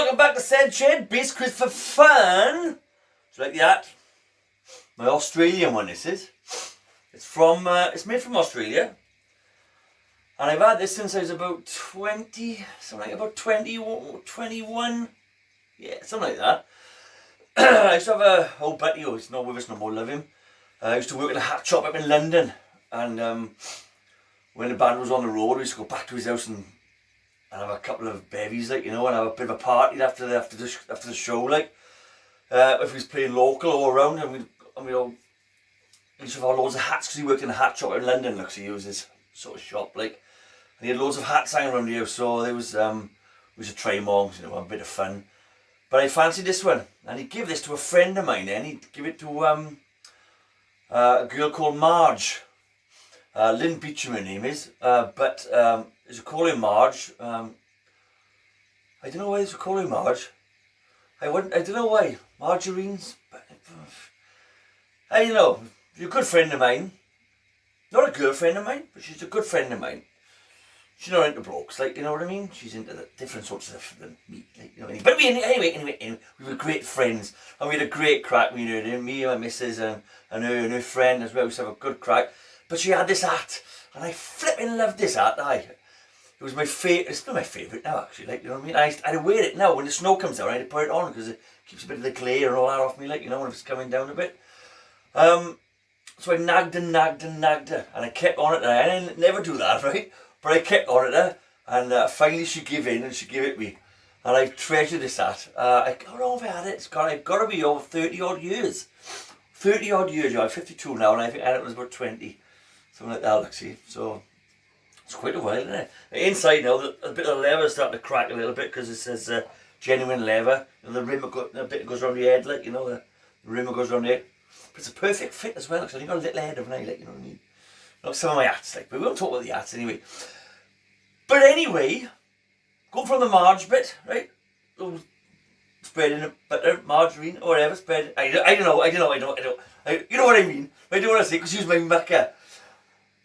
welcome back to SED'S, bass quiz for fun. It's like that. My Australian one, this is. It's made from Australia. And I've had this since I was about 20, something like about 21. Yeah, something like that. I used to have a old buddy who's not with us no more, love him. I used to work in a hat shop up in London. And when the band was on the road, we used to go back to his house and have a couple of bevies, like, you know, and have a bit of a party after the show, like. If he was playing local or around, and we all used to have loads of hats because he worked in a hat shop in London, like, so he was his sort of shop, like. And he had loads of hats hanging around the house, so there was we used to try them on, you know, a bit of fun. But I fancied this one, and he'd give this to a friend of mine, and he'd give it to a girl called Marge. Lynn Beecham, her name is, but as you call her Marge, I don't know why they call her Marge. I don't know why. Margarines, I don't know. You're a good friend of mine. Not a girlfriend of mine, but she's a good friend of mine. She's not into blokes, like, you know what I mean? She's into the different sorts of stuff than me, like, you know what I mean? But anyway, we were great friends, and we had a great crack. Me and my missus and her friend as well. We used to have a good crack. But she had this hat, and I flipping loved this hat. It was my favourite. It's still my favourite now, actually. Like, you know what I mean? I had to wear it now when the snow comes down. I had to put it on because it keeps a bit of the glare and all that off me, like, you know, when it's coming down a bit. So I nagged her, and I kept on it. And I didn't never do that, right? But I kept on at her, and finally she gave in and she gave it me, and I've treasured this hat. I don't know if I had it. I've got to be over 30 odd years. 30 odd years. I'm 52 now, and I think I had it was about 20. Something like that, like, see. So it's quite a while, isn't it? Inside now, a bit of the leather is starting to crack a little bit because it says genuine leather. You know, the rim a bit goes around the head, like, you know, the rim goes around the head. But it's a perfect fit as well, because I've got a little head of an eye, like, you know what I mean? Like some of my hats, like, but we won't talk about the hats anyway. But anyway, go from the Marge bit, right? Spreading a butter, margarine, or whatever, spread. I don't know. You know what I mean? I don't want to say, because she's my mucker.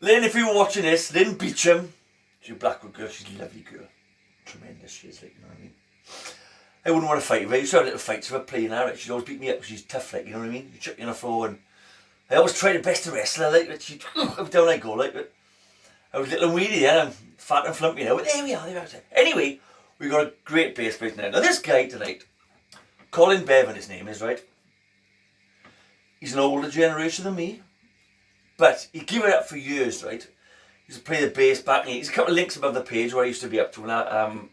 Lynn, if you're watching this, Lynn Beecham, she's a Blackwood girl, she's a lovely girl. Tremendous, she is, like, you know what I mean? I wouldn't want to fight with her. I used to have little fights with her playing her, like, she'd always beat me up because she's tough, like, you know what I mean? You chuck me on the floor, and I always try the best to wrestle her, like, but she'd, down I go, like, but I was little and weedy, yeah, I'm fat and flumpy now, but there we are, Anyway, we got a great bass player tonight. Now, this guy tonight, Colin Bevan, his name is, right? He's an older generation than me. But he gave it up for years, right? He used to play the bass back. There's a couple of links above the page where I used to be up to now.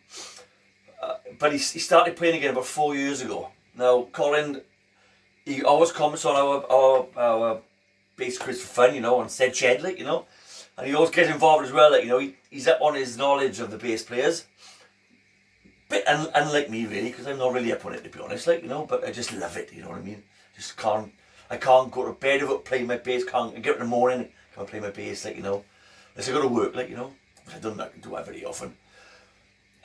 But he started playing again about 4 years ago. Now, Colin, he always comments on our bass quiz for fun, you know, on SED'S, like, you know. And he always gets involved as well, like, you know, he's up on his knowledge of the bass players. Bit unlike me, really, because I'm not really up on it, to be honest, like, you know. But I just love it, you know what I mean? I can't go to bed without playing my bass. I get up in the morning, can't play my bass, like, you know. Unless I go to work, like, you know. I don't do that very often.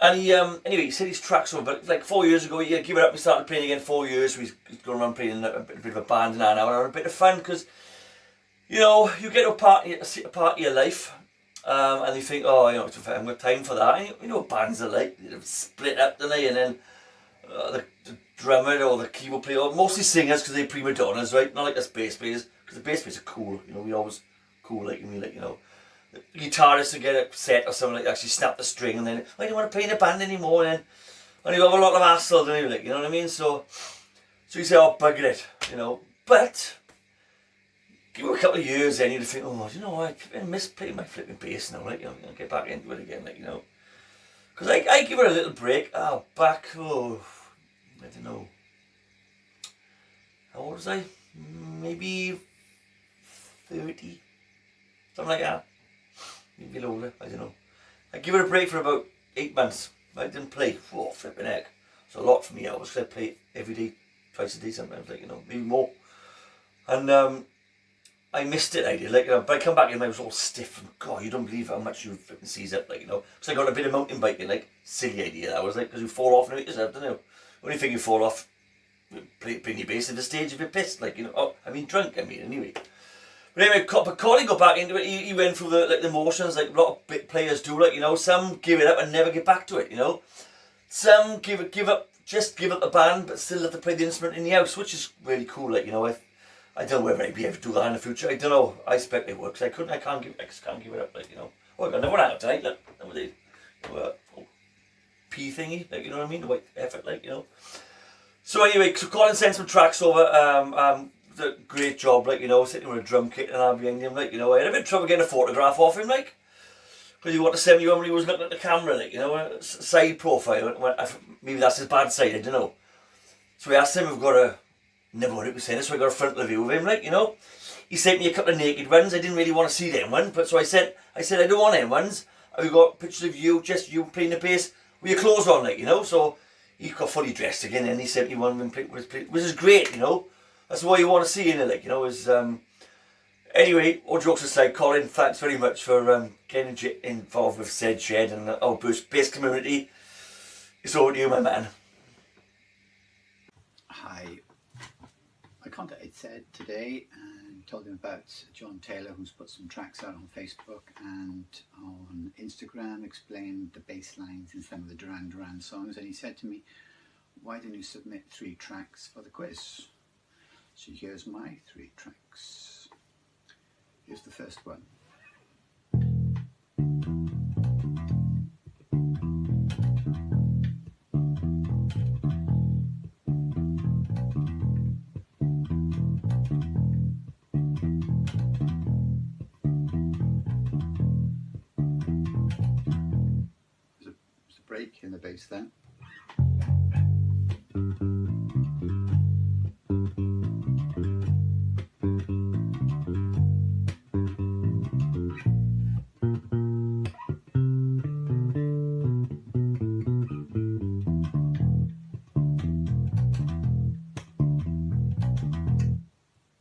And he, anyway, he said his tracks over, but like 4 years ago, he gave it up and started playing again 4 years. So he's going around playing a bit of a band now, and having a bit of fun, because, you know, you get to a part of your life, and you think, oh, you know, I haven't got time for that. And you know what bands are like, they split up, don't they? And then the drummer or the keyboard player, or mostly singers because they're prima donnas, right? Not like us bass players, because the bass players are cool, you know, we always cool, like, me, like, you know. The guitarist to get upset or something, like, actually snap the string, and then I don't want to play in a band anymore, and you have a lot of hassle, don't you, like, you know what I mean? So you say, oh, bugger it, you know. But give it a couple of years, then you'd think, oh, you know, I miss playing my flipping bass now, like, you know, I'll get back into it again, like, you know. Because I give it a little break. I don't know. How old was I? Maybe 30, something like that. Maybe a bit older, I don't know. I give it a break for about 8 months. I didn't play. Whoa, flipping heck. It's a lot for me. I was going to play every day, twice a day sometimes, like, you know, maybe more. And I missed it, I did. Like, you know, but I come back and I was all stiff, and God, you don't believe how much you flipping seize up, like, you know. Because I got a bit of mountain biking, like, silly idea that was, like, because you fall off and hurt yourself, don't you? Only thing you fall off, playing your bass at the stage if you're pissed, like, you know. Oh, I mean drunk, anyway. But anyway, but Colin got back into it. He went through the motions, like a lot of players do, like, you know. Some give it up and never get back to it, you know. Some give up just give up the band, but still have to play the instrument in the house, which is really cool. Like, you know, I don't know whether I'd be able to do that in the future. I don't know. I expect it works. I can't give it up. Like, you know. Oh, I got another one out tonight. Look, P thingy. Like, you know what I mean? The white effort. Like, you know. So anyway, so Colin sent some tracks over. Did a great job. Like, you know, sitting with a drum kit and all behind him. Like, you know, I had a bit of trouble getting a photograph off him. Like, because he wanted to send me one when he was looking at the camera. Like, you know, a side profile. Maybe that's his bad side. I don't know. So we asked him if we've got a. Never would it be saying this, so I got a frontal view of him, like, you know. He sent me a couple of naked ones. I didn't really want to see them ones, but so I said I don't want them ones. We got pictures of you, just you playing the bass with your clothes on, like, you know. So he got fully dressed again, and he sent me one with which is great, you know. That's what you want to see in it, like, you know. Is anyway, all jokes aside, Colin, thanks very much for getting involved with SED'S Shed and our bass community. It's over to you, my man. Hi. I contacted SED today and told him about John Taylor, who's put some tracks out on Facebook and on Instagram, explained the bass lines in some of the Duran Duran songs, and he said to me, why didn't you submit 3 tracks for the quiz? So here's my 3 tracks. Here's the first one. Break in the bass then.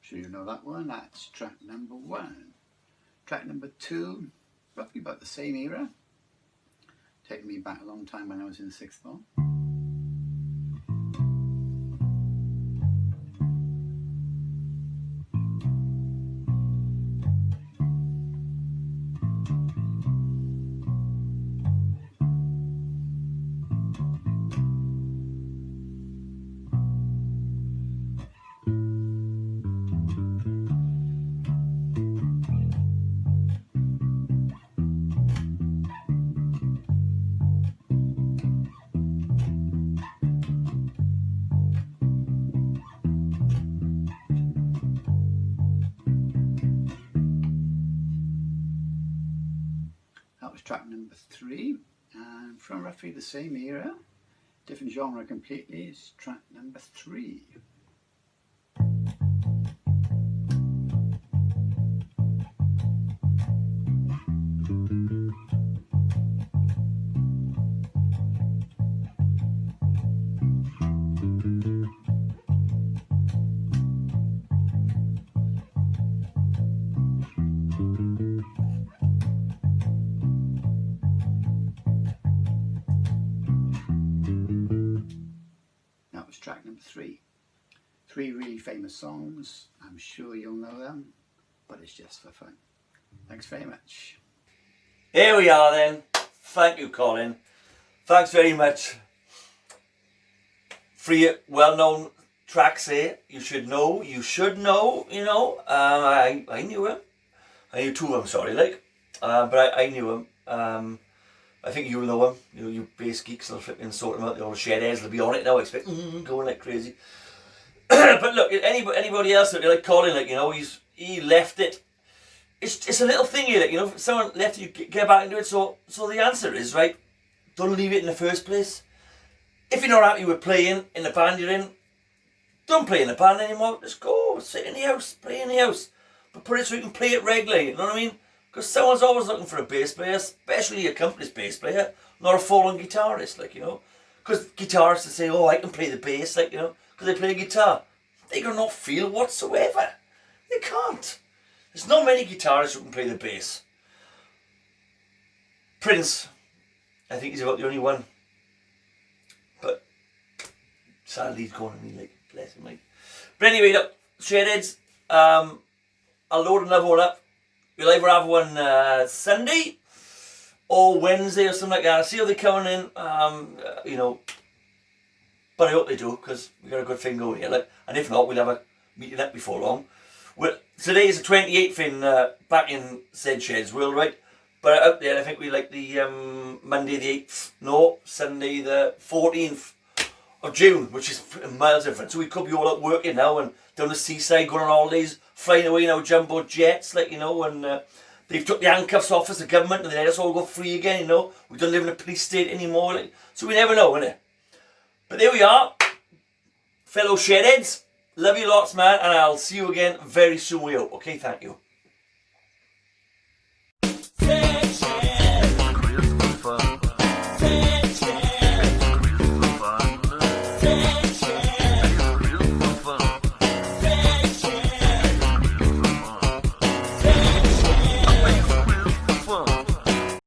Sure you know that one? That's track number 1. Track number 2, roughly about the same era. Taking me back a long time when I was in 6th form. That was track number 3, and from roughly the same era, different genre completely, is track number 3. Track number 3. 3 really famous songs. I'm sure you'll know them, but it's just for fun. Thanks very much. Here we are then. Thank you, Colin. Thanks very much. 3 well-known tracks here. You should know, you know. I knew him. I knew 2 of them, sorry, like. But I knew him. I think you'll know him. You know, you bass geeks will flipping sort them out. The old SED'S will be on it now. I expect going like crazy. But look, anybody else that like Colin, like, you know, he left it. It's a little thing here, like, you know, if someone left you, get back into it. So the answer is, right, don't leave it in the first place. If you're not happy with playing in the band you're in, don't play in the band anymore. Just go sit in the house, play in the house, but put it so you can play it regularly. You know what I mean? Because someone's always looking for a bass player, especially a accomplished bass player, not a full-on guitarist, like, you know. Because guitarists will say, oh, I can play the bass, like, you know, because they play guitar. They can not feel whatsoever. They can't. There's not many guitarists who can play the bass. Prince, I think he's about the only one. But sadly he's gone, and he, like, bless him, like. But anyway, look, SED'S, I'll load another one up. We'll either have one Sunday or Wednesday or something like that. I'll see how they're coming in. You know, But I hope they do, because we got a good thing going here. Like, and if not, we'll have a meeting up before long. Well, today is the 28th in back in SED'S world, right? But up there, I think we like the Monday the 8th. No, Sunday the 14th of June, which is miles different. So we could be all up working now and down the seaside, going on holidays, flying away in our jumbo jets, like, you know, and they've took the handcuffs off as the government and they let us all go free again, you know. We don't live in a police state anymore, like, so we never know, innit? But there we are, fellow shedheads. Love you lots, man, and I'll see you again very soon, we hope. Okay, thank you.